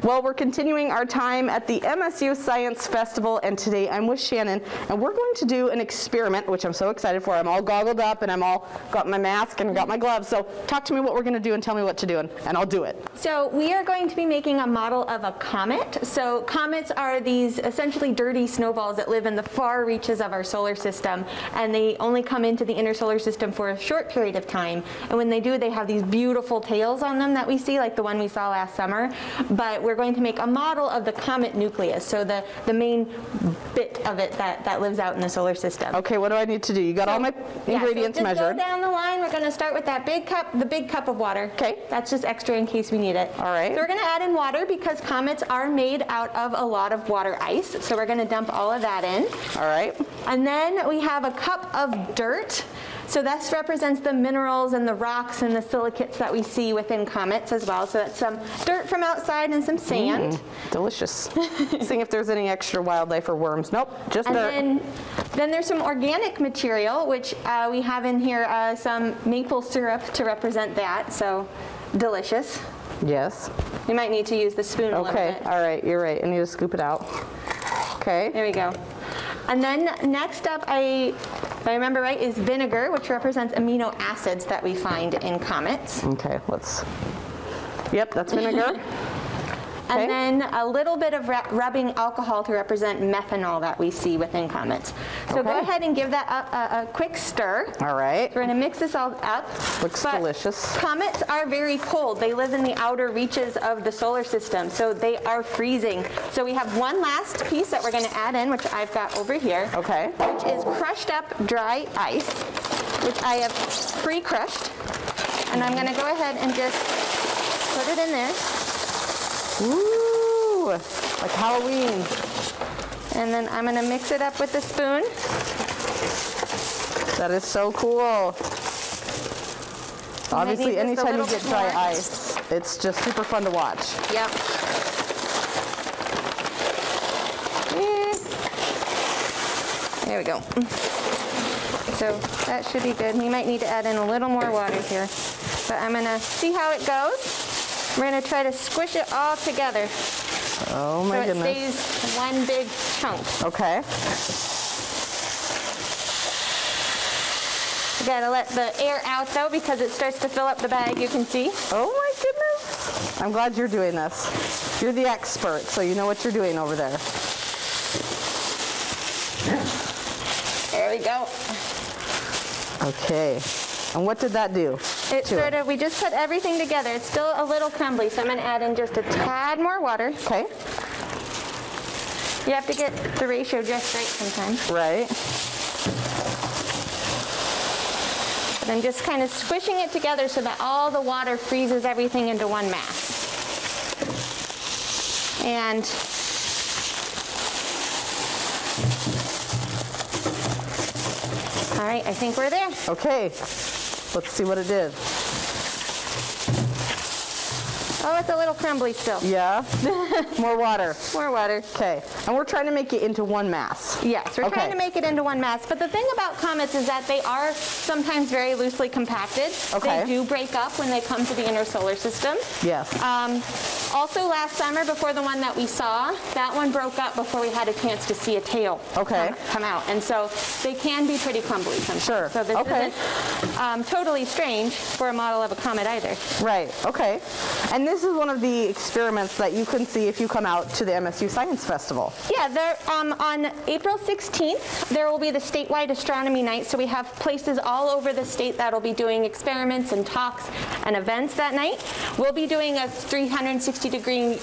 Well, we're continuing our time at the MSU Science Festival, and today I'm with Shannon, and we're going to do an experiment, which I'm so excited for. I'm all goggled up, and I'm all got my mask and got my gloves. So talk to me what we're going to do and tell me what to do, and I'll do it. So we are going to be making a model of a comet. So comets are these essentially dirty snowballs that live in the far reaches of our solar system, and they only come into the inner solar system for a short period of time. And when they do, they have these beautiful tails on them that we see, like the one we saw last summer. But we're going to make a model of the comet nucleus, so the main bit of it that lives out in the solar system. Okay, what do I need to do? You got all my ingredients so measured. Go down the line. We're going to start with that big cup, the big cup of water. Okay. That's just extra in case we need it. All right. So we're going to add in water because comets are made out of a lot of water ice. So we're going to dump all of that in. All right. And then we have a cup of dirt. So this represents the minerals and the rocks and the silicates that we see within comets as well. So that's some dirt from outside and some sand. Delicious. Seeing if there's any extra wildlife or worms. Nope, just dirt. And then there's some organic material, which we have in here some maple syrup to represent that. So delicious. Yes. You might need to use the spoon a little bit. Okay, all right, you're right. I need to scoop it out. Okay. There we go. And then next up, if I remember right, is vinegar, which represents amino acids that we find in comets. Okay, yep, that's vinegar. Okay. And then a little bit of rubbing alcohol to represent methanol that we see within comets. So go ahead and give that a quick stir. All right. So we're going to mix this all up. Looks delicious. Comets are very cold. They live in the outer reaches of the solar system, so they are freezing. So we have one last piece that we're going to add in, which I've got over here. Okay. Which is crushed up dry ice, which I have pre-crushed. And I'm going to go ahead and just put it in there. Ooh, like Halloween. And then I'm going to mix it up with the spoon. That is so cool. Obviously, anytime you get dry ice, it's just super fun to watch. Yep. There we go. So that should be good. We might need to add in a little more water here. But I'm going to see how it goes. We're going to try to squish it all together. Oh my goodness. So it stays one big chunk. Okay. You got to let the air out though because it starts to fill up the bag, you can see. Oh my goodness. I'm glad you're doing this. You're the expert, so you know what you're doing over there. There we go. Okay. And what did that do? We just put everything together. It's still a little crumbly, so I'm going to add in just a tad more water. Okay. You have to get the ratio just right sometimes. Right. And I'm just kind of squishing it together so that all the water freezes everything into one mass. And all right, I think we're there. Okay. Let's see what it did. Oh, it's a little crumbly still. Yeah? More water. More water. Okay. And we're trying to make it into one mass. Yes, we're trying to make it into one mass. But the thing about comets is that they are sometimes very loosely compacted. Okay. They do break up when they come to the inner solar system. Yes. Also last summer, before the one that we saw, that one broke up before we had a chance to see a tail come out. And so they can be pretty crumbly sometimes. Sure. So this isn't totally strange for a model of a comet either. Right. Okay. And this is one of the experiments that you can see if you come out to the MSU Science Festival. Yeah, on April 16th, there will be the Statewide Astronomy Night. So we have places all over the state that will be doing experiments and talks and events that night. We'll be doing a 360-degree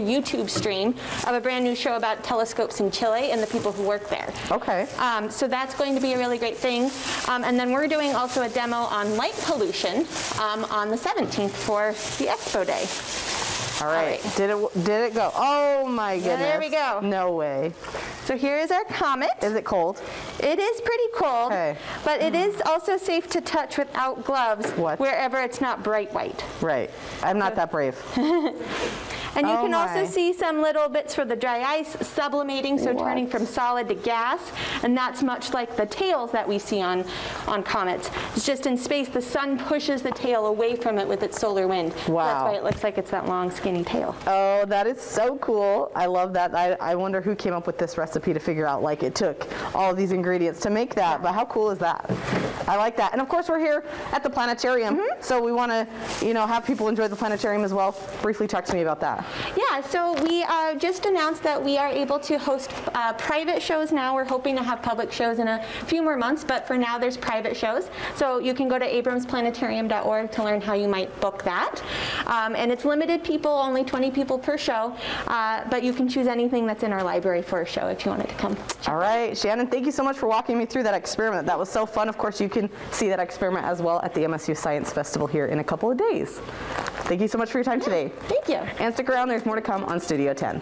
YouTube stream of a brand new show about telescopes in Chile and the people who work there. Okay. So that's going to be a really great thing. And then we're doing also a demo on light pollution on the 17th for the Expo Day. All right. Did it go? Oh my goodness. Yeah, there we go. No way. So here is our comet. Is it cold? It is pretty cold, but it is also safe to touch without gloves wherever it's not bright white. Right. I'm not that brave. And you Oh can also my. see some little bits for the dry ice sublimating, so turning from solid to gas. And that's much like the tails that we see on comets. It's just in space, the sun pushes the tail away from it with its solar wind. Wow. That's why it looks like it's that long, skinny tail. Oh, that is so cool. I love that. I wonder who came up with this recipe to figure out, like, it took all of these ingredients to make that, but how cool is that? I like that. And of course, we're here at the planetarium, so we want to, have people enjoy the planetarium as well. Briefly talk to me about that. Yeah, so we just announced that we are able to host private shows now. We're hoping to have public shows in a few more months, but for now there's private shows. So you can go to abramsplanetarium.org to learn how you might book that. And it's limited people, only 20 people per show, but you can choose anything that's in our library for a show if you wanted to come. All right, Shannon, thank you so much for walking me through that experiment. That was so fun. Of course, you can see that experiment as well at the MSU Science Festival here in a couple of days. Thank you so much for your time today. Thank you. And stick around, there's more to come on Studio 10.